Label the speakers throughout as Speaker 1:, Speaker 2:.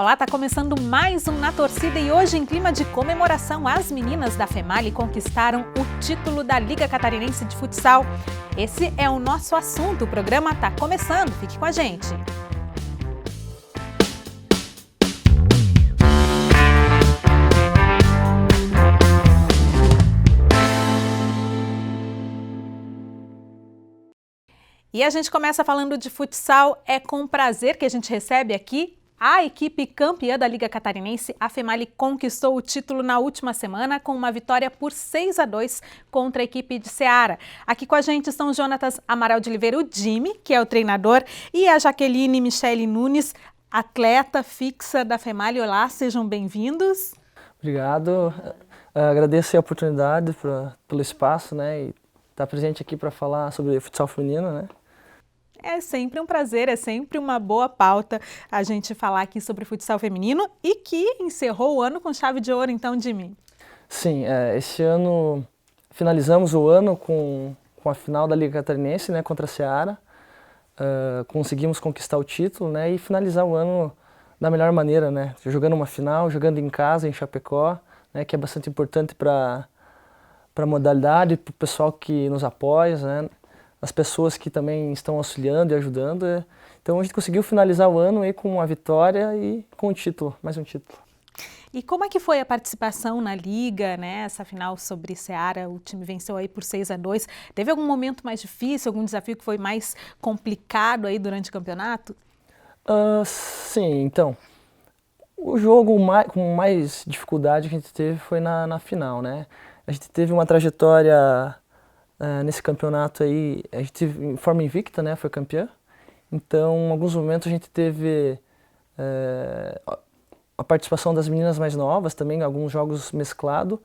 Speaker 1: Olá, tá começando mais um Na Torcida e hoje em clima de comemoração, as meninas da FEMALI conquistaram o título da Liga Catarinense de Futsal. Esse é o nosso assunto, o programa tá começando, fique com a gente. E a gente começa falando de futsal, é com prazer que a gente recebe aqui a equipe campeã da Liga Catarinense. A FEMALI conquistou o título na última semana com uma vitória por 6-2 contra a equipe de Ceará. Aqui com a gente estão o Jonatas Amaral de Oliveira, o Jimmy, que é o treinador, e a Jaqueline Michele Nunes, atleta fixa da FEMALI. Olá, sejam bem-vindos.
Speaker 2: Obrigado. Agradeço a oportunidade pelo espaço, né, e estar presente aqui para falar sobre futsal feminino, né.
Speaker 1: É sempre um prazer, é sempre uma boa pauta a gente falar aqui sobre futsal feminino e que encerrou o ano com chave de ouro, então, Jimmy.
Speaker 2: Sim, esse ano finalizamos o ano com a final da Liga Catarinense, né, contra a Ceará. Conseguimos conquistar o título, né, e finalizar o ano da melhor maneira, né, jogando uma final, jogando em casa, em Chapecó, né, que é bastante importante para a modalidade, para o pessoal que nos apoia, né, as pessoas que também estão auxiliando e ajudando. Então a gente conseguiu finalizar o ano aí com uma vitória e com um título, mais um título.
Speaker 1: E como é que foi a participação na Liga, né? Essa final sobre Ceará, o time venceu aí por 6-2. Teve algum momento mais difícil, algum desafio que foi mais complicado aí durante o campeonato?
Speaker 2: Sim, então, o jogo com mais dificuldade que a gente teve foi na final, né? A gente teve uma trajetória nesse campeonato aí, a gente teve em forma invicta, né? Foi campeã. Então, em alguns momentos a gente teve a participação das meninas mais novas também, alguns jogos mesclados,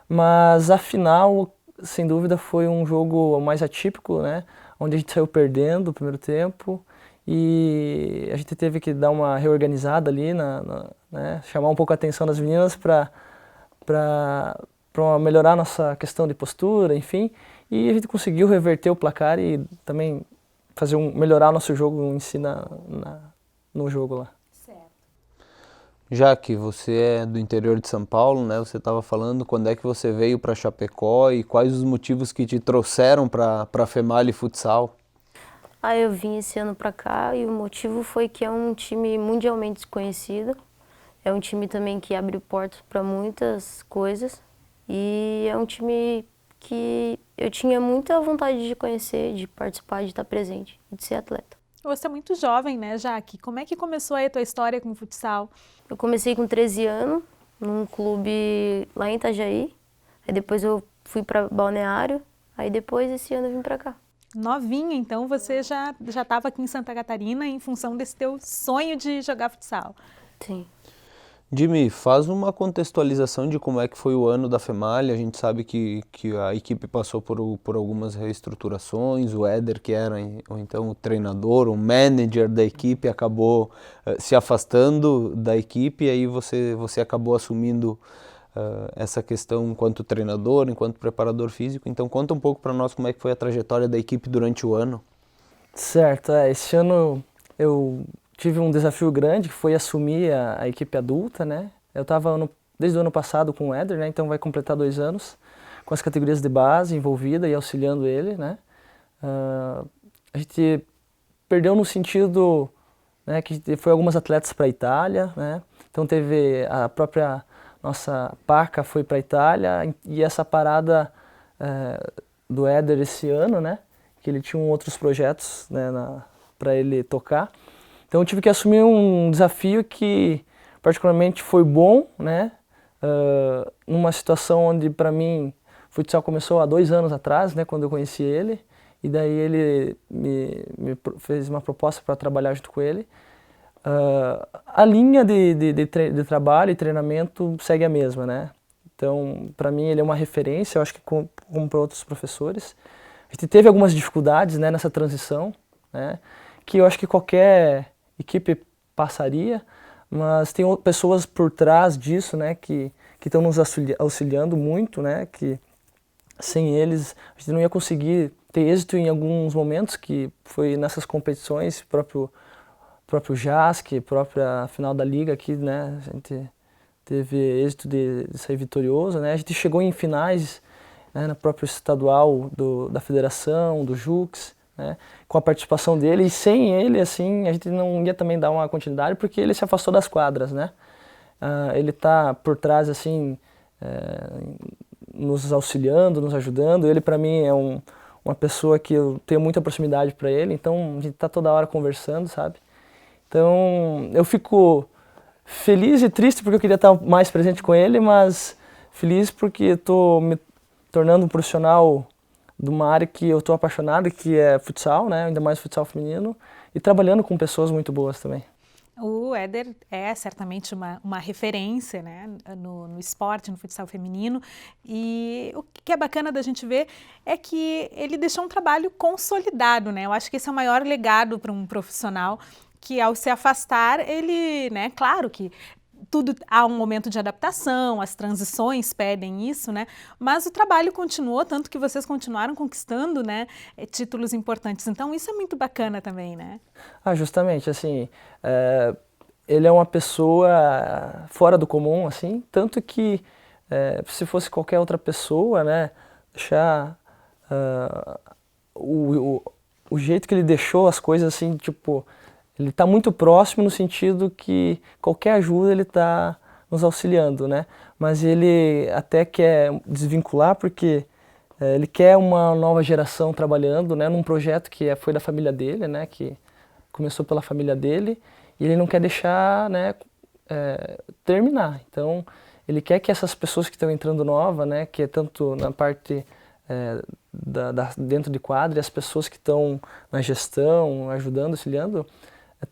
Speaker 2: mas a final, sem dúvida, foi um jogo mais atípico, né? Onde a gente saiu perdendo o primeiro tempo e a gente teve que dar uma reorganizada ali, né? Chamar um pouco a atenção das meninas para melhorar a nossa questão de postura, enfim, e a gente conseguiu reverter o placar e também melhorar o nosso jogo em si no jogo lá.
Speaker 3: Já que você é do interior de São Paulo, né? Você estava falando quando é que você veio para Chapecó e quais os motivos que te trouxeram para a FEMALI Futsal?
Speaker 4: Eu vim esse ano para cá e o motivo foi que é um time mundialmente desconhecido. É um time também que abre portas para muitas coisas e é um time que eu tinha muita vontade de conhecer, de participar, de estar presente e de ser atleta.
Speaker 1: Você é muito jovem, né, Jaque? Como é que começou aí a tua história com o futsal?
Speaker 4: Eu comecei com 13 anos, num clube lá em Itajaí, aí depois eu fui para Balneário, aí depois esse ano eu vim para cá.
Speaker 1: Novinha, então você já estava aqui em Santa Catarina em função desse teu sonho de jogar futsal.
Speaker 4: Sim.
Speaker 3: Jimmy, faz uma contextualização de como é que foi o ano da FEMALI. A gente sabe que a equipe passou por algumas reestruturações, o Éder, que era ou então o treinador, o manager da equipe, acabou se afastando da equipe e aí você acabou assumindo essa questão enquanto treinador, enquanto preparador físico. Então conta um pouco para nós como é que foi a trajetória da equipe durante o ano.
Speaker 2: Certo, esse ano eu tive um desafio grande, que foi assumir a equipe adulta, né? Eu estava desde o ano passado com o Éder, né? Então vai completar 2 anos, com as categorias de base envolvida e auxiliando ele, né? A gente perdeu no sentido, né, que foi algumas atletas para a Itália, né? Então teve a própria nossa Paca foi para a Itália e essa parada do Éder esse ano, né? Que ele tinha outros projetos, né, para ele tocar. Então eu tive que assumir um desafio que particularmente foi bom, né? Numa situação onde para mim o futsal começou há 2 anos atrás, né? Quando eu conheci ele, e daí ele me fez uma proposta para trabalhar junto com ele. A linha de trabalho e treinamento segue a mesma, né? Então para mim ele é uma referência, eu acho que como para outros professores. A gente teve algumas dificuldades, né, nessa transição, né? Que eu acho que qualquer equipe passaria, mas tem pessoas por trás disso, né, que estão nos auxiliando muito, né, que sem eles a gente não ia conseguir ter êxito em alguns momentos, que foi nessas competições, próprio próprio JASC, própria final da Liga aqui, né? A gente teve êxito de sair vitorioso, né? A gente chegou em finais, né, na própria estadual da federação, do JUX, né? Com a participação dele, e sem ele, assim, a gente não ia também dar uma continuidade, porque ele se afastou das quadras, né? Ele está por trás, assim, nos auxiliando, nos ajudando. Ele, para mim, é uma pessoa que eu tenho muita proximidade para ele, então a gente está toda hora conversando, sabe? Então eu fico feliz e triste porque eu queria estar mais presente com ele, mas feliz porque estou me tornando um profissional de uma área que eu estou apaixonado, que é futsal, né? Ainda mais futsal feminino, e trabalhando com pessoas muito boas também.
Speaker 1: O Éder é certamente uma referência, né, no esporte, no futsal feminino, e o que é bacana da gente ver é que ele deixou um trabalho consolidado, né? Eu acho que esse é o maior legado para um profissional, que ao se afastar, ele, né, claro que tudo há um momento de adaptação, as transições pedem isso, né? Mas o trabalho continuou, tanto que vocês continuaram conquistando, né, títulos importantes. Então isso é muito bacana também, né?
Speaker 2: Justamente, assim, ele é uma pessoa fora do comum, assim, tanto que se fosse qualquer outra pessoa, né, deixar o jeito que ele deixou as coisas, assim, tipo, ele está muito próximo no sentido que qualquer ajuda ele está nos auxiliando, né? Mas ele até quer desvincular porque ele quer uma nova geração trabalhando, né, num projeto que foi da família dele, né, que começou pela família dele, e ele não quer deixar, né, terminar. Então, ele quer que essas pessoas que estão entrando nova, né, que é tanto na parte dentro de quadra, e as pessoas que estão na gestão, ajudando, auxiliando,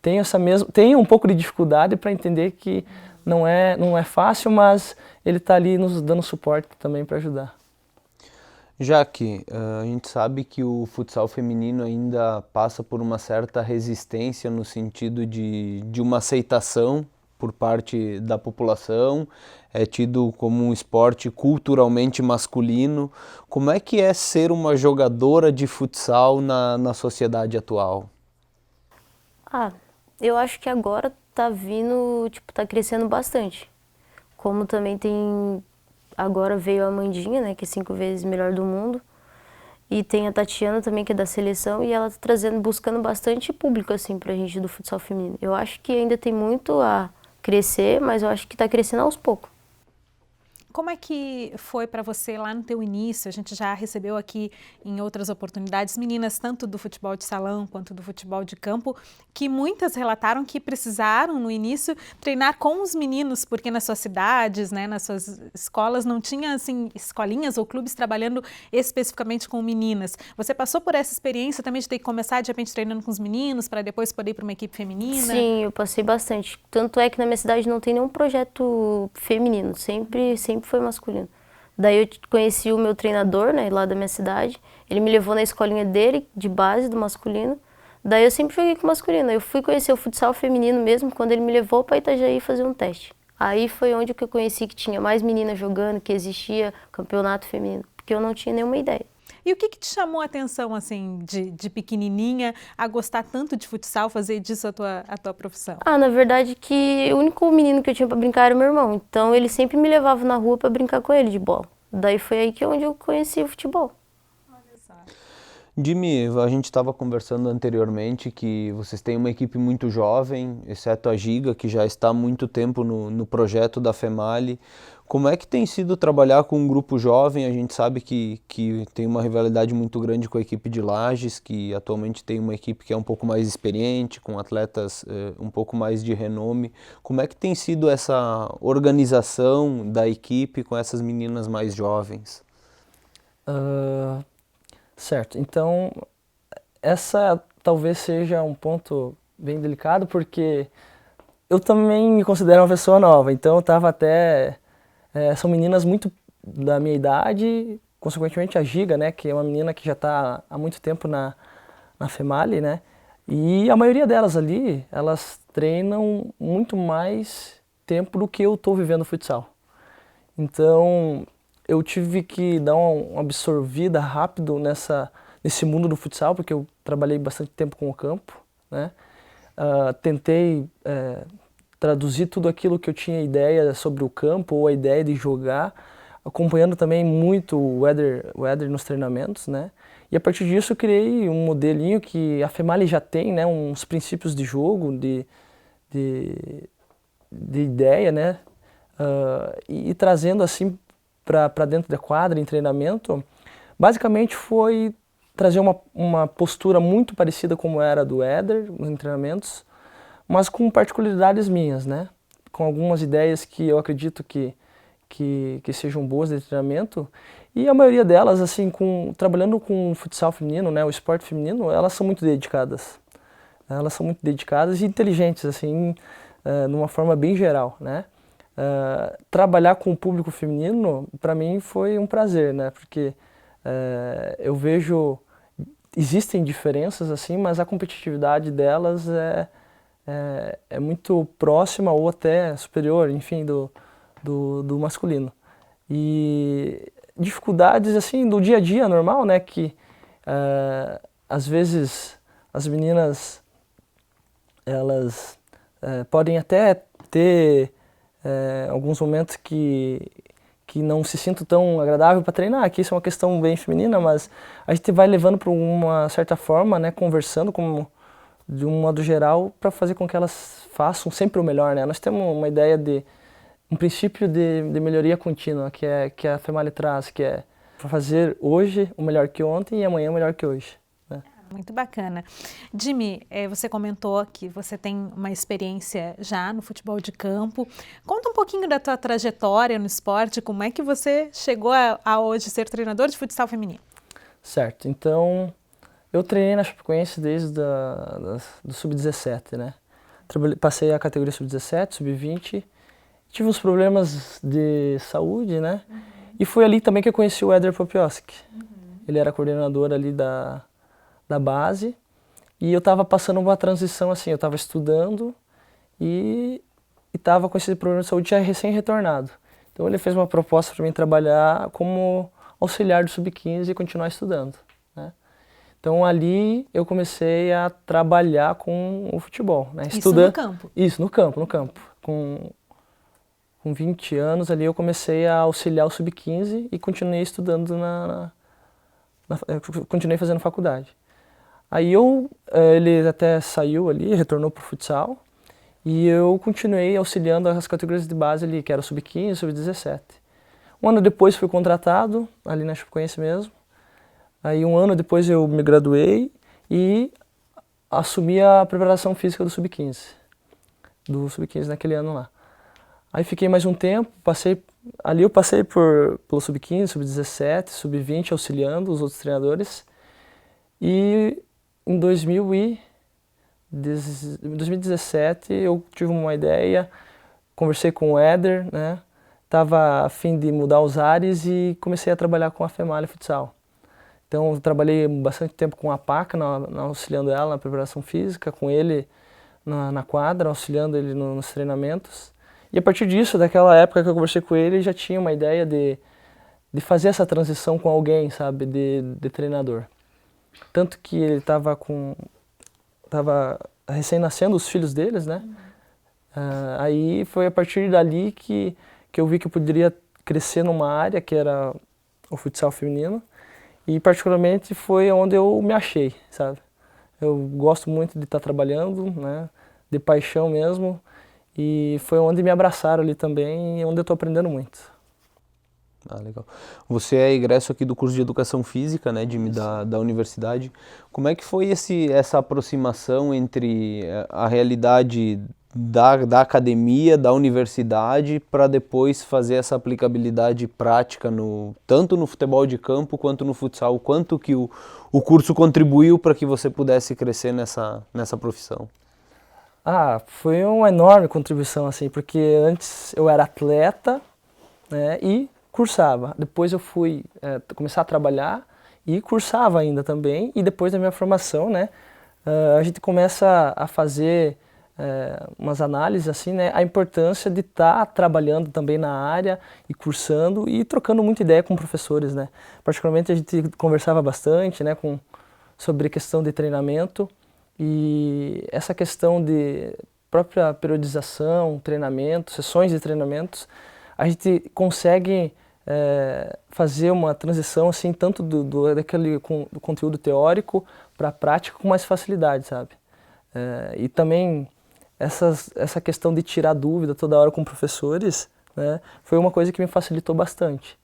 Speaker 2: tenham um pouco de dificuldade para entender que não é fácil, mas ele está ali nos dando suporte também para ajudar.
Speaker 3: Jaque, a gente sabe que o futsal feminino ainda passa por uma certa resistência no sentido de uma aceitação por parte da população, é tido como um esporte culturalmente masculino. Como é que é ser uma jogadora de futsal na sociedade atual?
Speaker 4: Eu acho que agora tá vindo, tipo, tá crescendo bastante. Como também agora veio a Amandinha, né, que é 5 vezes melhor do mundo. E tem a Tatiana também, que é da seleção, e ela tá buscando bastante público, assim, pra gente do futsal feminino. Eu acho que ainda tem muito a crescer, mas eu acho que tá crescendo aos poucos.
Speaker 1: Como é que foi para você lá no teu início? A gente já recebeu aqui em outras oportunidades meninas tanto do futebol de salão quanto do futebol de campo, que muitas relataram que precisaram no início treinar com os meninos, porque nas suas cidades, né, nas suas escolas não tinha assim escolinhas ou clubes trabalhando especificamente com meninas. Você passou por essa experiência também de ter que começar de repente treinando com os meninos para depois poder ir para uma equipe feminina?
Speaker 4: Sim, eu passei bastante. Tanto é que na minha cidade não tem nenhum projeto feminino, sempre foi masculino. Daí eu conheci o meu treinador, né, lá da minha cidade. Ele me levou na escolinha dele, de base, do masculino. Daí eu sempre joguei com masculino. Eu fui conhecer o futsal feminino mesmo, quando ele me levou para Itajaí fazer um teste. Aí foi onde que eu conheci que tinha mais meninas jogando, que existia campeonato feminino, porque eu não tinha nenhuma ideia.
Speaker 1: E o que te chamou a atenção, assim, de pequenininha, a gostar tanto de futsal, fazer disso a tua profissão?
Speaker 4: Na verdade que o único menino que eu tinha para brincar era o meu irmão. Então ele sempre me levava na rua para brincar com ele de bola. Daí foi aí onde eu conheci o futebol.
Speaker 3: Jimmy, a gente estava conversando anteriormente que vocês têm uma equipe muito jovem, exceto a Giga, que já está há muito tempo no projeto da FEMALI. Como é que tem sido trabalhar com um grupo jovem? A gente sabe que tem uma rivalidade muito grande com a equipe de Lages, que atualmente tem uma equipe que é um pouco mais experiente, com atletas um pouco mais de renome. Como é que tem sido essa organização da equipe com essas meninas mais jovens?
Speaker 2: Certo, então essa talvez seja um ponto bem delicado, porque eu também me considero uma pessoa nova, então eu estava até... são meninas muito da minha idade, consequentemente a Giga, né, que é uma menina que já está há muito tempo na FEMALI, né, e a maioria delas ali, elas treinam muito mais tempo do que eu estou vivendo futsal. Então eu tive que dar uma absorvida rápido nesse mundo do futsal, porque eu trabalhei bastante tempo com o campo, né? tentei traduzir tudo aquilo que eu tinha ideia sobre o campo ou a ideia de jogar, acompanhando também muito o Éder nos treinamentos, né? E a partir disso eu criei um modelinho que a FEMALI já tem, né? Uns princípios de jogo, de ideia, né? E trazendo assim para dentro da quadra, em treinamento, basicamente foi trazer uma postura muito parecida como era a do Éder em treinamentos, mas com particularidades minhas, né? Com algumas ideias que eu acredito que sejam boas de treinamento, e a maioria delas, assim, trabalhando com o futsal feminino, né, o esporte feminino, elas são muito dedicadas. Elas são muito dedicadas e inteligentes, assim, numa forma bem geral, né? Trabalhar com o público feminino, para mim, foi um prazer, né? Porque eu vejo, existem diferenças, assim, mas a competitividade delas é muito próxima ou até superior, enfim, do masculino. E dificuldades assim do dia a dia normal, né, que às vezes as meninas elas podem até ter alguns momentos que não se sintam tão agradável para treinar, que isso é uma questão bem feminina, mas a gente vai levando para uma certa forma, né, conversando de um modo geral para fazer com que elas façam sempre o melhor, né? Nós temos uma ideia um princípio de melhoria contínua que a FEMALI traz, que é fazer hoje o melhor que ontem e amanhã o melhor que hoje, né?
Speaker 1: Muito bacana. Jimmy, você comentou que você tem uma experiência já no futebol de campo. Conta um pouquinho da tua trajetória no esporte, como é que você chegou a hoje ser treinador de futsal feminino?
Speaker 2: Certo, então eu treinei na Chapecoense desde do Sub-17, né? Passei a categoria Sub-17, Sub-20, tive uns problemas de saúde, né? E foi ali também que eu conheci o Éder Popioski. Ele era coordenador ali da base e eu estava passando uma transição assim, eu estava estudando e estava com esse problema de saúde já recém-retornado. Então ele fez uma proposta para mim trabalhar como auxiliar do Sub-15 e continuar estudando, né? Então ali eu comecei a trabalhar com o futebol, né?
Speaker 1: Isso no campo?
Speaker 2: Isso, no campo. Com 20 anos ali eu comecei a auxiliar o Sub-15 e continuei estudando continuei fazendo faculdade. Aí ele até saiu ali, retornou para o futsal e eu continuei auxiliando as categorias de base ali, que era o Sub-15, Sub-17. Um ano depois fui contratado, ali na Chapecoense mesmo. Aí um ano depois eu me graduei e assumi a preparação física do Sub-15 naquele ano lá. Aí fiquei mais um tempo, eu passei pelo Sub-15, Sub-17, Sub-20, auxiliando os outros treinadores. E em 2017 eu tive uma ideia, conversei com o Éder, né? Estava a fim de mudar os ares e comecei a trabalhar com a FEMALI Futsal. Então eu trabalhei bastante tempo com a Paca, auxiliando ela na preparação física, com ele na quadra, auxiliando ele nos treinamentos. E a partir disso, daquela época que eu conversei com ele, já tinha uma ideia de fazer essa transição com alguém, sabe, de treinador. Tanto que ele estava recém-nascendo os filhos deles, né? Aí foi a partir dali que eu vi que eu poderia crescer numa área que era o futsal feminino. E particularmente foi onde eu me achei, sabe? Eu gosto muito de estar trabalhando, né? De paixão mesmo. E foi onde me abraçaram ali também e onde eu estou aprendendo muito.
Speaker 3: Ah, legal. Você é egresso aqui do curso de Educação Física, né, Jimmy, da universidade. Como é que foi essa aproximação entre a realidade da academia, da universidade, para depois fazer essa aplicabilidade prática tanto no futebol de campo quanto no futsal? Quanto que o curso contribuiu para que você pudesse crescer nessa profissão?
Speaker 2: Foi uma enorme contribuição, assim, porque antes eu era atleta, né, e cursava. Depois eu fui começar a trabalhar e cursava ainda também. E depois da minha formação, né, a gente começa a fazer umas análises, assim, né, a importância de estar trabalhando também na área e cursando e trocando muita ideia com professores, né. Particularmente a gente conversava bastante, né, sobre questão de treinamento. E essa questão de própria periodização, treinamento, sessões de treinamentos, a gente consegue fazer uma transição assim, tanto daquele do conteúdo teórico para a prática com mais facilidade, sabe? E também essa questão de tirar dúvida toda hora com professores, né, foi uma coisa que me facilitou bastante.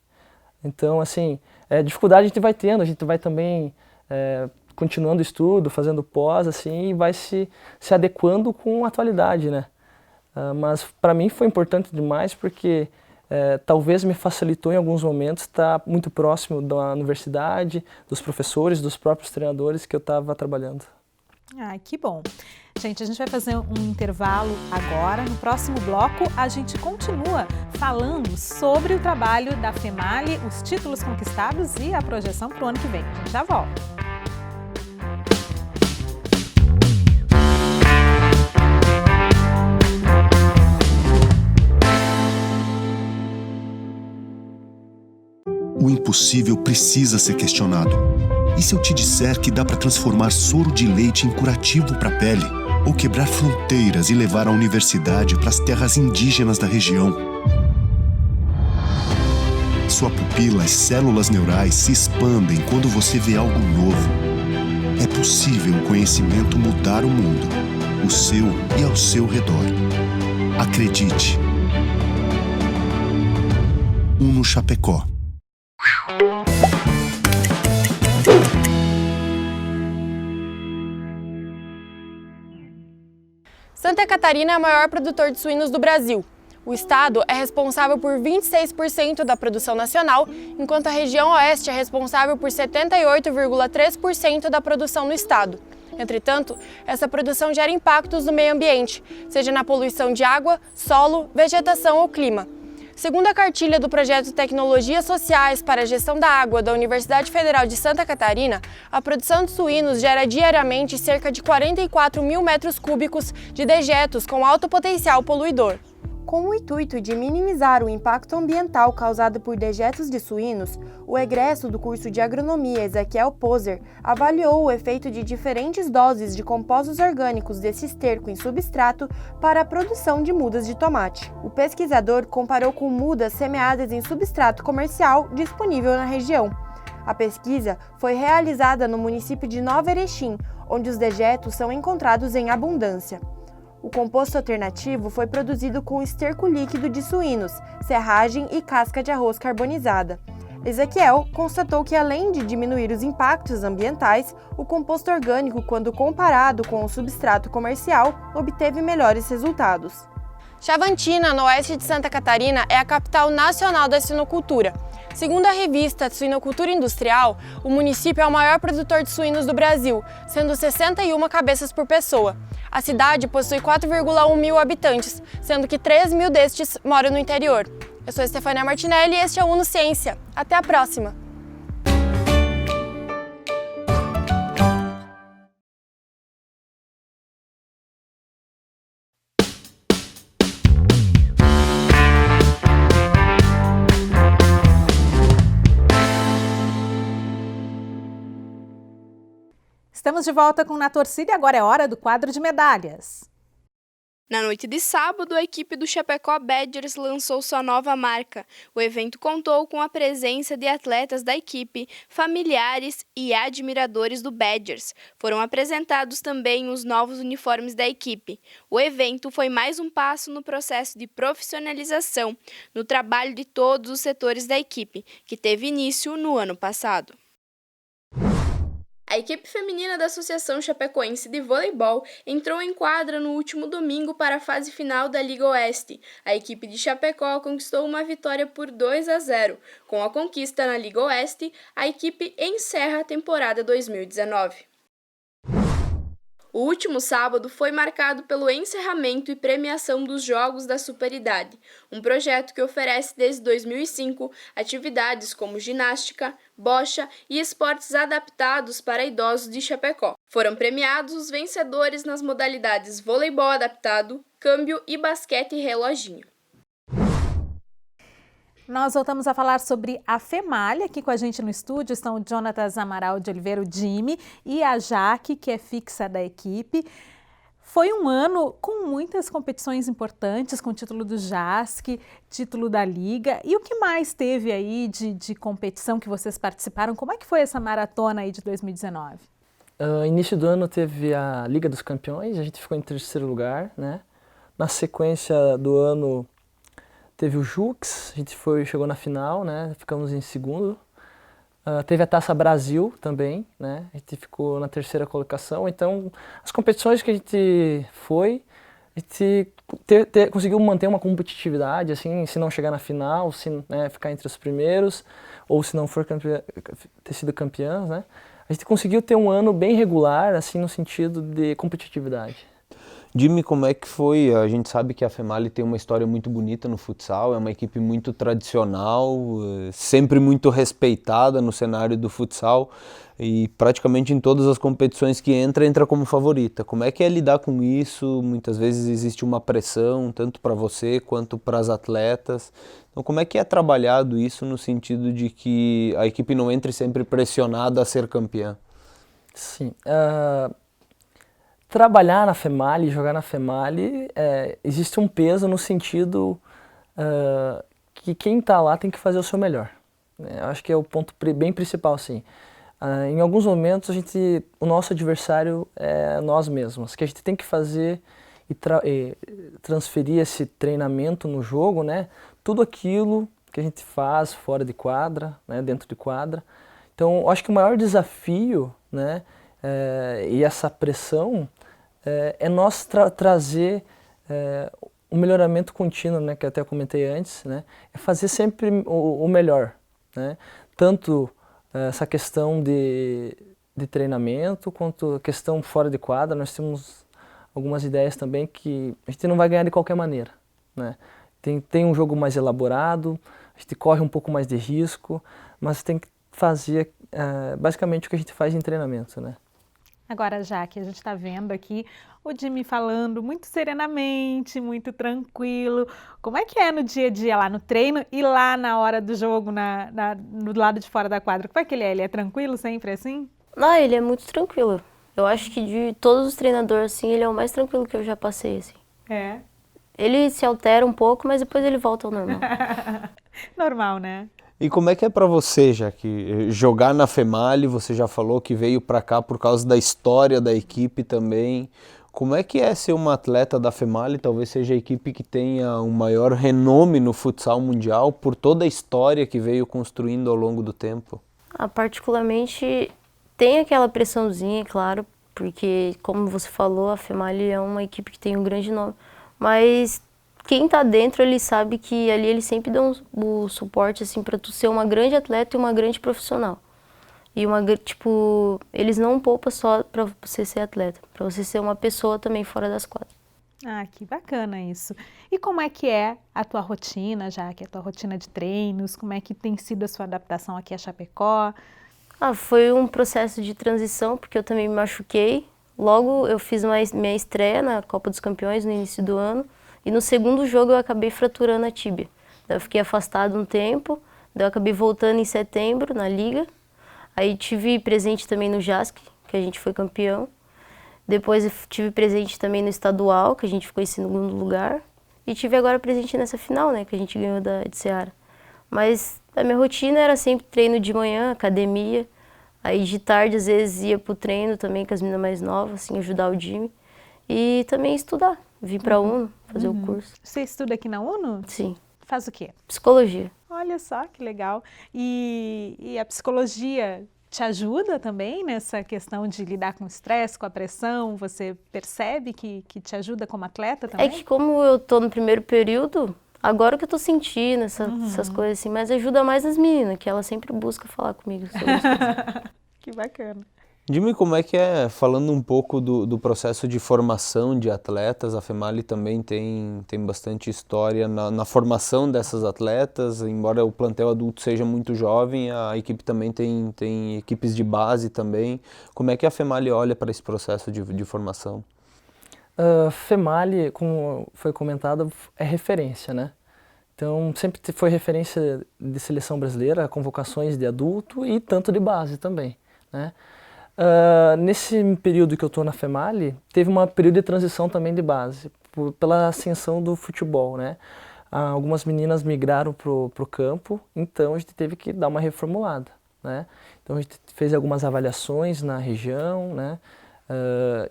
Speaker 2: Então, assim, dificuldade a gente vai também continuando o estudo, fazendo pós, assim, e vai se adequando com a atualidade, né? Mas para mim foi importante demais porque talvez me facilitou em alguns momentos estar muito próximo da universidade, dos professores, dos próprios treinadores que eu estava trabalhando.
Speaker 1: Ah, que bom. Gente, a gente vai fazer um intervalo agora. No próximo bloco, a gente continua falando sobre o trabalho da FEMALI, os títulos conquistados e a projeção para o ano que vem. A gente já volta.
Speaker 5: O impossível precisa ser questionado. E se eu te disser que dá para transformar soro de leite em curativo para a pele? Ou quebrar fronteiras e levar a universidade para as terras indígenas da região? Sua pupila e células neurais se expandem quando você vê algo novo. É possível o conhecimento mudar o mundo, o seu e ao seu redor. Acredite. Uno Chapecó.
Speaker 6: Santa Catarina é o maior produtor de suínos do Brasil. O estado é responsável por 26% da produção nacional, enquanto a região oeste é responsável por 78,3% da produção no estado. Entretanto, essa produção gera impactos no meio ambiente, seja na poluição de água, solo, vegetação ou clima. Segundo a cartilha do projeto Tecnologias Sociais para a Gestão da Água da Universidade Federal de Santa Catarina, a produção de suínos gera diariamente cerca de 44 mil metros cúbicos de dejetos com alto potencial poluidor. Com o intuito de minimizar o impacto ambiental causado por dejetos de suínos, o egresso do curso de Agronomia Ezequiel Poser avaliou o efeito de diferentes doses de compostos orgânicos desse esterco em substrato para a produção de mudas de tomate. O pesquisador comparou com mudas semeadas em substrato comercial disponível na região. A pesquisa foi realizada no município de Nova Erechim, onde os dejetos são encontrados em abundância. O composto alternativo foi produzido com esterco líquido de suínos, serragem e casca de arroz carbonizada. Ezequiel constatou que, além de diminuir os impactos ambientais, o composto orgânico, quando comparado com o substrato comercial, obteve melhores resultados. Chavantina, no oeste de Santa Catarina, é a capital nacional da suinocultura. Segundo a revista Suinocultura Industrial, o município é o maior produtor de suínos do Brasil, sendo 61 cabeças por pessoa. A cidade possui 4,1 mil habitantes, sendo que 3 mil destes moram no interior. Eu sou Estefânia Martinelli e este é o Uno Ciência. Até a próxima!
Speaker 1: Estamos de volta com Na Torcida e agora é hora do quadro de medalhas.
Speaker 7: Na noite de sábado, a equipe do Chapecó Badgers lançou sua nova marca. O evento contou com a presença de atletas da equipe, familiares e admiradores do Badgers. Foram apresentados também os novos uniformes da equipe. O evento foi mais um passo no processo de profissionalização, no trabalho de todos os setores da equipe, que teve início no ano passado. A equipe feminina da Associação Chapecoense de Voleibol entrou em quadra no último domingo para a fase final da Liga Oeste. A equipe de Chapecó conquistou uma vitória por 2-0. Com a conquista na Liga Oeste, a equipe encerra a temporada 2019. O último sábado foi marcado pelo encerramento e premiação dos Jogos da Superidade, um projeto que oferece desde 2005 atividades como ginástica, bocha e esportes adaptados para idosos de Chapecó. Foram premiados os vencedores nas modalidades voleibol adaptado, câmbio e basquete reloginho.
Speaker 1: Nós voltamos a falar sobre a FEMALI. Aqui com a gente no estúdio estão o Jonatas Amaral de Oliveira, o Jimmy, e a Jaque, que é fixa da equipe. Foi um ano com muitas competições importantes, com o título do JASC, título da Liga. E o que mais teve aí de competição que vocês participaram? Como é que foi essa maratona aí de 2019?
Speaker 2: Início do ano teve a Liga dos Campeões, a gente ficou em terceiro lugar, né? Na sequência do ano teve o Jux, a gente chegou na final, né? Ficamos em segundo. Teve a Taça Brasil também, né? A gente ficou na terceira colocação. Então, as competições que a gente foi, a gente conseguiu manter uma competitividade, assim, se não chegar na final, se, né, ficar entre os primeiros, ou se não for ter sido campeão, né? A gente conseguiu ter um ano bem regular, assim, no sentido de competitividade.
Speaker 3: Jimmy, como é que foi? A gente sabe que a FEMALI tem uma história muito bonita no futsal, é uma equipe muito tradicional, sempre muito respeitada no cenário do futsal e praticamente em todas as competições que entra como favorita. Como é que é lidar com isso? Muitas vezes existe uma pressão, tanto para você quanto para as atletas. Então, como é que é trabalhado isso no sentido de que a equipe não entre sempre pressionada a ser campeã?
Speaker 2: Sim. Trabalhar na FEMALI, jogar na FEMALI, existe um peso no sentido que quem está lá tem que fazer o seu melhor. Eu acho que é o ponto bem principal, assim. Em alguns momentos, o nosso adversário é nós mesmos, que a gente tem que fazer e transferir esse treinamento no jogo, né? Tudo aquilo que a gente faz fora de quadra, né? Dentro de quadra. Então, eu acho que o maior desafio, né? E essa pressão é nós trazer um melhoramento contínuo, né, que eu até comentei antes, né, é fazer sempre o melhor, né, tanto essa questão de treinamento quanto a questão fora de quadra. Nós temos algumas ideias também que a gente não vai ganhar de qualquer maneira, né. Tem um jogo mais elaborado, a gente corre um pouco mais de risco, mas tem que fazer basicamente o que a gente faz em treinamento, né.
Speaker 1: Agora, Jaque, a gente está vendo aqui o Jimmy falando muito serenamente, muito tranquilo. Como é que é no dia a dia lá no treino e lá na hora do jogo, no lado de fora da quadra? Como é que ele é? Ele é tranquilo sempre assim?
Speaker 4: Não, ele é muito tranquilo. Eu acho que de todos os treinadores, assim, ele é o mais tranquilo que eu já passei, assim.
Speaker 1: É?
Speaker 4: Ele se altera um pouco, mas depois ele volta ao normal.
Speaker 1: Normal, né?
Speaker 3: E como é que é para você, Jaque, jogar na FEMALI? Você já falou que veio para cá por causa da história da equipe também. Como é que é ser uma atleta da FEMALI? Talvez seja a equipe que tenha um maior renome no futsal mundial por toda a história que veio construindo ao longo do tempo.
Speaker 4: Particularmente, tem aquela pressãozinha, claro, porque, como você falou, a FEMALI é uma equipe que tem um grande nome, mas quem tá dentro, ele sabe que ali eles sempre dão o suporte, assim, para tu ser uma grande atleta e uma grande profissional. E eles não poupam só para você ser atleta, para você ser uma pessoa também fora das quadras.
Speaker 1: Ah, que bacana isso. E como é que é a tua rotina, Jaque, a tua rotina de treinos? Como é que tem sido a sua adaptação aqui a Chapecó?
Speaker 4: Foi um processo de transição, porque eu também me machuquei. Logo eu fiz minha estreia na Copa dos Campeões no início do ano. E no segundo jogo eu acabei fraturando a tíbia. Daí eu fiquei afastado um tempo, daí eu acabei voltando em setembro na Liga. Aí tive presente também no JASC, que a gente foi campeão. Depois eu tive presente também no estadual, que a gente ficou em segundo lugar. E tive agora presente nessa final, né, que a gente ganhou de Ceará. Mas a minha rotina era sempre treino de manhã, academia. Aí de tarde às vezes ia pro treino também com as meninas mais novas, assim, ajudar o Jimmy. E também estudar. Vim para a UNO fazer o curso.
Speaker 1: Você estuda aqui na UNO?
Speaker 4: Sim.
Speaker 1: Faz o quê?
Speaker 4: Psicologia.
Speaker 1: Olha só, que legal. E a psicologia te ajuda também nessa questão de lidar com o estresse, com a pressão? Você percebe que te ajuda como atleta também?
Speaker 4: É que como eu tô no primeiro período, agora que eu tô sentindo essas coisas assim, mas ajuda mais as meninas, que elas sempre buscam falar comigo sobre isso.
Speaker 1: Que bacana.
Speaker 3: Jimmy, como é que é, falando um pouco do processo de formação de atletas, a FEMALI também tem bastante história na formação dessas atletas, embora o plantel adulto seja muito jovem, a equipe também tem equipes de base também. Como é que a FEMALI olha para esse processo de formação?
Speaker 2: FEMALI, como foi comentado, é referência, né? Então, sempre foi referência de seleção brasileira, convocações de adulto e tanto de base também, né? Nesse período que eu estou na FEMALI, teve um período de transição também de base, pela ascensão do futebol, né? Algumas meninas migraram pro campo, então a gente teve que dar uma reformulada, né? Então a gente fez algumas avaliações na região, né?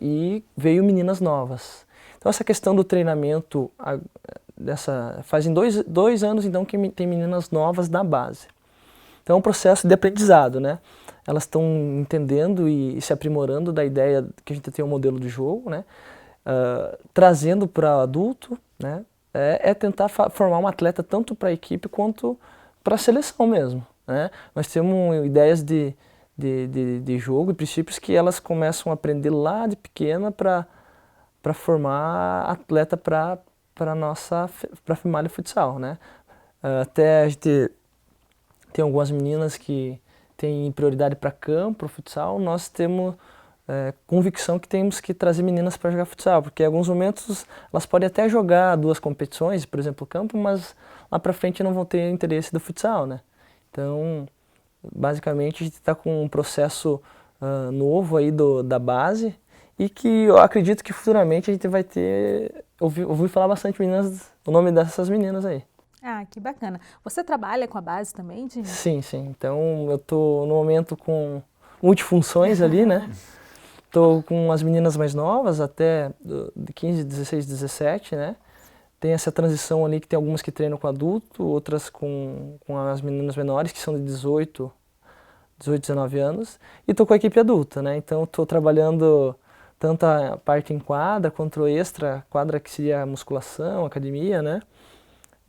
Speaker 2: E veio meninas novas. Então essa questão do treinamento, fazem dois anos então que tem meninas novas na base. Então é um processo de aprendizado, né? Elas estão entendendo e se aprimorando da ideia que a gente tem um modelo de jogo, né? Trazendo para o adulto, né? É tentar formar um atleta tanto para a equipe quanto para a seleção mesmo, né? Nós temos ideias de jogo e princípios que elas começam a aprender lá de pequena para formar atleta para a FEMALI Futsal, né? Até a gente tem algumas meninas que têm prioridade para campo, para futsal. Nós temos convicção que temos que trazer meninas para jogar futsal, porque em alguns momentos elas podem até jogar 2 competições, por exemplo, campo, mas lá para frente não vão ter interesse do futsal, né? Então, basicamente a gente está com um processo novo aí da base e que eu acredito que futuramente a gente vai ter, ouvi falar bastante meninas, o nome dessas meninas aí.
Speaker 1: Ah, que bacana. Você trabalha com a base também, Jimmy?
Speaker 2: Sim, sim. Então eu tô no momento com multifunções ali, né? Tô com as meninas mais novas, até de 15, 16, 17, né? Tem essa transição ali que tem algumas que treinam com adulto, outras com as meninas menores, que são de 18, 19 anos. E tô com a equipe adulta, né? Então tô trabalhando tanto a parte em quadra, quanto extra, quadra que seria musculação, academia, né?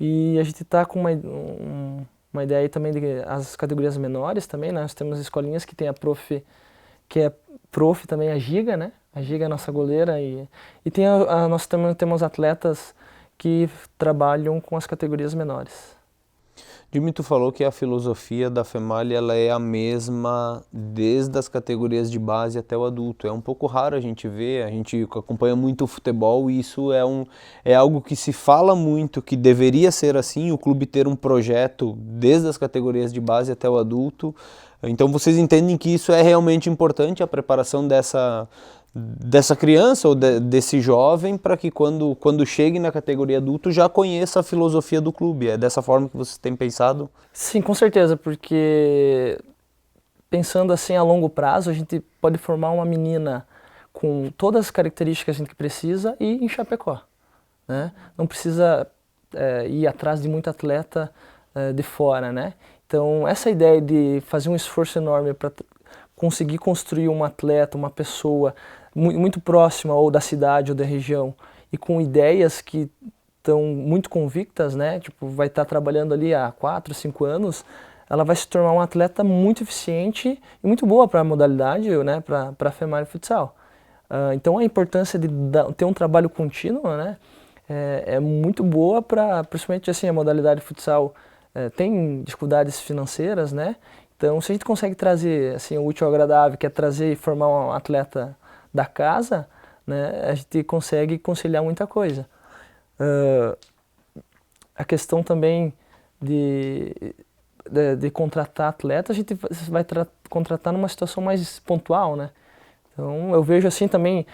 Speaker 2: E a gente está com uma ideia aí também de as categorias menores também, né? Nós temos escolinhas que tem a prof, que é prof também, a Giga, né? A Giga é a nossa goleira e tem nós também temos atletas que trabalham com as categorias menores.
Speaker 3: Jimmy, tu falou que a filosofia da FEMALI ela é a mesma desde as categorias de base até o adulto. É um pouco raro a gente ver, a gente acompanha muito o futebol e isso é algo que se fala muito, que deveria ser assim, o clube ter um projeto desde as categorias de base até o adulto. Então vocês entendem que isso é realmente importante, a preparação dessa criança ou desse jovem para que quando chegue na categoria adulto já conheça a filosofia do clube. É dessa forma que vocês têm pensado?
Speaker 2: Sim, com certeza, porque pensando assim a longo prazo, a gente pode formar uma menina com todas as características que a gente precisa e em Chapecó, né? Não precisa ir atrás de muito atleta de fora, né? Então essa ideia de fazer um esforço enorme para conseguir construir um atleta, uma pessoa muito próxima ou da cidade ou da região e com ideias que estão muito convictas, né? Tipo, vai estar trabalhando ali há 4, 5 anos, ela vai se tornar um atleta muito eficiente e muito boa para a modalidade, né? Para a FEMALI Futsal. Então a importância de ter um trabalho contínuo, né? É muito boa para, principalmente assim, a modalidade futsal tem dificuldades financeiras, né? Então, se a gente consegue trazer assim, o útil ao agradável, que é trazer e formar um atleta da casa, né, a gente consegue conciliar muita coisa. A questão também de contratar atletas, a gente vai contratar numa situação mais pontual, né? Então, eu vejo assim também,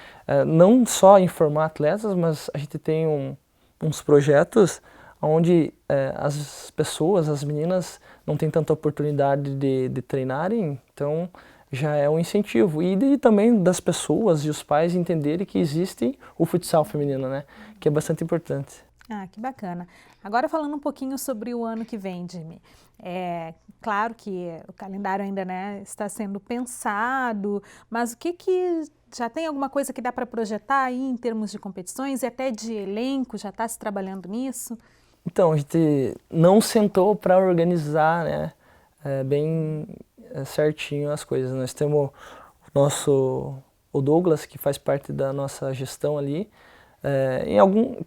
Speaker 2: não só em formar atletas, mas a gente tem uns projetos onde as pessoas, as meninas, não têm tanta oportunidade de treinarem, então já é um incentivo. E também das pessoas e os pais entenderem que existe o futsal feminino, né? Que é bastante importante.
Speaker 1: Ah, que bacana. Agora falando um pouquinho sobre o ano que vem, Jimmy. Claro que o calendário ainda, né, está sendo pensado, mas o que já tem alguma coisa que dá para projetar aí em termos de competições e até de elenco? Já está se trabalhando nisso?
Speaker 2: Então, a gente não sentou para organizar, né, bem certinho as coisas. Nós temos o Douglas, que faz parte da nossa gestão ali,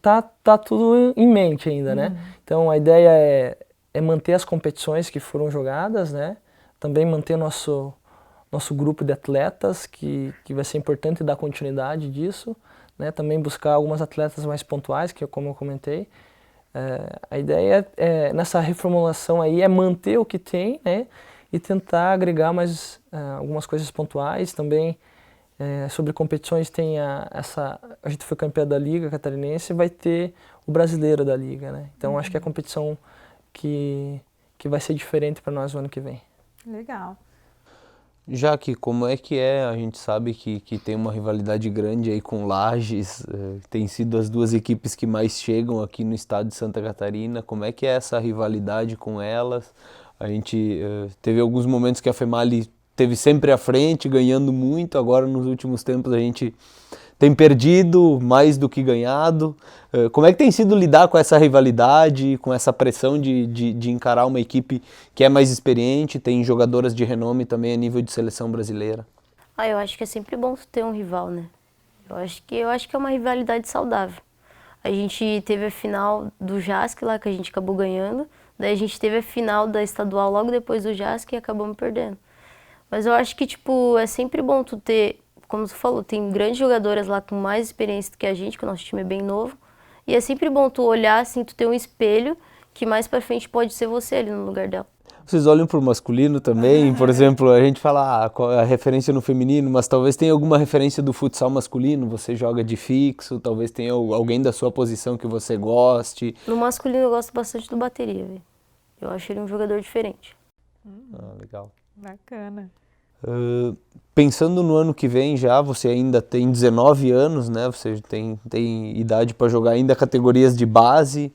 Speaker 2: tá tudo em mente ainda, né? Então a ideia é manter as competições que foram jogadas, né? Também manter nosso grupo de atletas, que vai ser importante dar continuidade disso, né? Também buscar algumas atletas mais pontuais, que como eu comentei, A ideia nessa reformulação aí é manter o que tem, né, e tentar agregar mais algumas coisas pontuais também. Sobre competições tem a gente foi campeã da Liga Catarinense e vai ter o brasileiro da Liga, né? Então acho que é a competição que vai ser diferente para nós no ano que vem.
Speaker 1: Legal.
Speaker 3: Jaque, como é que é? A gente sabe que tem uma rivalidade grande aí com Lages, tem sido as duas equipes que mais chegam aqui no estado de Santa Catarina. Como é que é essa rivalidade com elas? A gente teve alguns momentos que a FEMALI teve sempre à frente, ganhando muito. Agora, nos últimos tempos, a gente tem perdido mais do que ganhado. Como é que tem sido lidar com essa rivalidade, com essa pressão de encarar uma equipe que é mais experiente, tem jogadoras de renome também a nível de seleção brasileira?
Speaker 4: Eu acho que é sempre bom ter um rival, né? Eu acho que é uma rivalidade saudável. A gente teve a final do JASC lá, que a gente acabou ganhando. Daí a gente teve a final da estadual logo depois do JASC e acabamos perdendo. Mas eu acho que, tipo, é sempre bom tu ter, como tu falou, tem grandes jogadoras lá com mais experiência do que a gente, que o nosso time é bem novo. E é sempre bom tu olhar, assim, tu ter um espelho que mais pra frente pode ser você ali no lugar dela.
Speaker 3: Vocês olham pro masculino também? Por exemplo, a gente fala a referência no feminino, mas talvez tenha alguma referência do futsal masculino, você joga de fixo, talvez tenha alguém da sua posição que você goste.
Speaker 4: No masculino eu gosto bastante do bateria, velho. Eu acho ele um jogador diferente.
Speaker 3: Legal.
Speaker 1: Bacana.
Speaker 3: Pensando no ano que vem já, você ainda tem 19 anos, né? Você tem idade para jogar ainda categorias de base.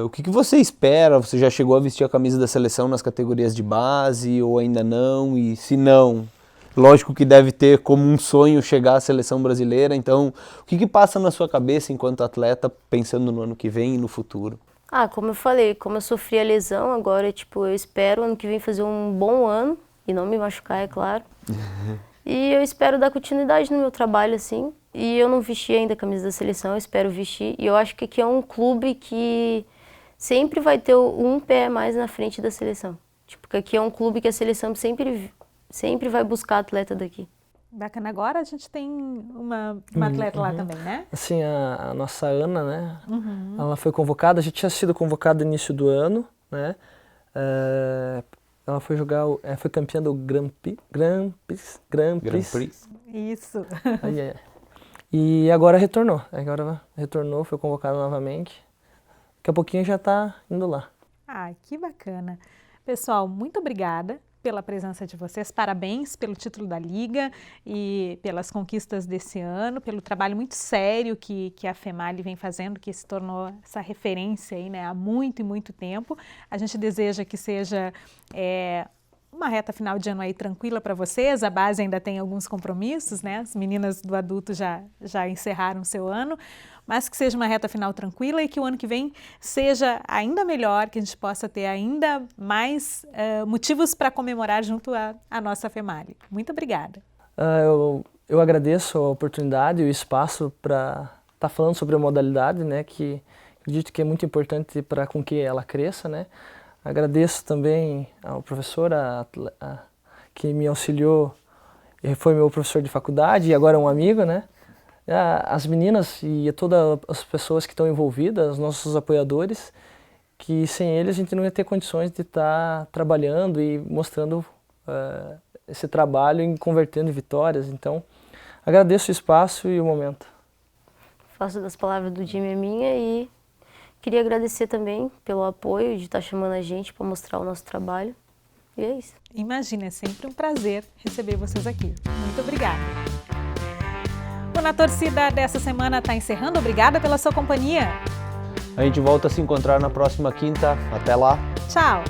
Speaker 3: O que você espera? Você já chegou a vestir a camisa da seleção nas categorias de base ou ainda não? E se não, lógico que deve ter como um sonho chegar à seleção brasileira. Então, o que passa na sua cabeça enquanto atleta, pensando no ano que vem e no futuro?
Speaker 4: Como eu falei, como eu sofri a lesão, agora tipo, eu espero ano que vem fazer um bom ano e não me machucar, é claro. E eu espero dar continuidade no meu trabalho, assim. E eu não vesti ainda a camisa da seleção, eu espero vestir. E eu acho que aqui é um clube que sempre vai ter um pé a mais na frente da seleção. Tipo, que aqui é um clube que a seleção sempre vai buscar atleta daqui.
Speaker 1: Bacana. Agora a gente tem uma atleta lá também, né?
Speaker 2: Assim, a nossa Ana, né? Ela foi convocada, a gente tinha sido convocada no início do ano, né? Ela foi jogar, foi campeã do Grand Prix.
Speaker 1: Isso.
Speaker 2: E agora retornou. Foi convocada novamente. Daqui a pouquinho já está indo lá.
Speaker 1: Que bacana. Pessoal, muito obrigada pela presença de vocês, parabéns pelo título da Liga e pelas conquistas desse ano, pelo trabalho muito sério que a FEMALI vem fazendo, que se tornou essa referência aí, né, há muito e muito tempo. A gente deseja que seja uma reta final de ano aí tranquila para vocês, a base ainda tem alguns compromissos, né, as meninas do adulto já encerraram o seu ano, mas que seja uma reta final tranquila e que o ano que vem seja ainda melhor, que a gente possa ter ainda mais motivos para comemorar junto à nossa FEMALI. Muito obrigada.
Speaker 2: Eu agradeço a oportunidade e o espaço para estar falando sobre a modalidade, né, que acredito que é muito importante para com que ela cresça, né. Agradeço também ao professor que me auxiliou, foi meu professor de faculdade e agora é um amigo, né. As meninas e a todas as pessoas que estão envolvidas, os nossos apoiadores, que sem eles a gente não ia ter condições de estar trabalhando e mostrando esse trabalho e convertendo em vitórias. Então, agradeço o espaço e o momento.
Speaker 4: Faço das palavras do Jimmy a minha e queria agradecer também pelo apoio de estar chamando a gente para mostrar o nosso trabalho. E é isso.
Speaker 1: Imagina, é sempre um prazer receber vocês aqui. Muito obrigada. Na Torcida dessa semana está encerrando. Obrigada pela sua companhia.
Speaker 3: A gente volta a se encontrar na próxima quinta. Até lá.
Speaker 1: Tchau.